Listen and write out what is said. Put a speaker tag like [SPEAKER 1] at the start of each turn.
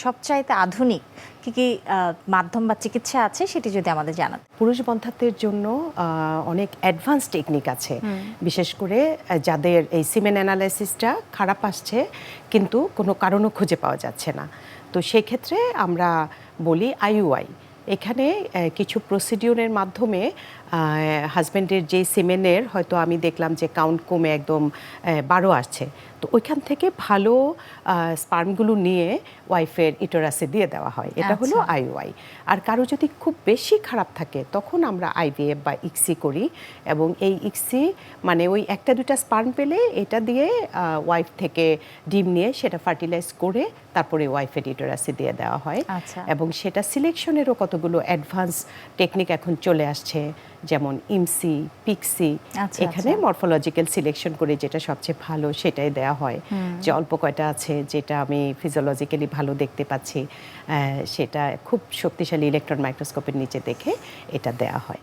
[SPEAKER 1] সবচাইতে আধুনিক কি কি মাধ্যম বা চিকিৎসা আছে সেটি যদি আমাদের জানান।
[SPEAKER 2] পুরুষ বন্ধ্যাত্বের জন্য অনেক অ্যাডভান্স টেকনিক আছে, বিশেষ করে যাদের এই সিমেন অ্যানালাইসিসটা খারাপ আসছে কিন্তু কোনো কারণও খুঁজে পাওয়া যাচ্ছে না। তো সেক্ষেত্রে আমরা বলি আইইউআই। এখানে কিছু প্রসিডিউরের মাধ্যমে হাজব্যান্ডের যে সিমেনের হয়তো আমি দেখলাম যে কাউন্ট কমে একদম 12 আসছে, তো ওইখান থেকে ভালো স্পার্মগুলো নিয়ে ওয়াইফের ইউটেরাসে দিয়ে দেওয়া হয়। এটা হলো আইইউআই। আর কারো যদি খুব বেশি খারাপ থাকে তখন আমরা আইভিএফ বা ইক্সি করি, এবং এই ইক্সি মানে ওই একটা দুটা স্পার্ম পেলে এটা দিয়ে ওয়াইফ থেকে ডিম নিয়ে সেটা ফার্টিলাইজ করে তারপরে ওয়াইফের ইউটেরাসে দিয়ে দেওয়া হয়। এবং সেটা সিলেকশনেরও কতগুলো অ্যাডভান্স টেকনিক এখন চলে আসছে, যেমন ইমসি, পিক্সি। এখানে মরফোলজিক্যাল সিলেকশন করে যেটা সবচেয়ে ভালো সেটাই দেওয়া হয়, যে অল্প কয়টা আছে যেটা আমি ফিজিওলজিক্যালি ভালো দেখতে পাচ্ছি সেটা খুব শক্তিশালী ইলেকট্রন মাইক্রোস্কোপের নিচে দেখে এটা দেওয়া হয়।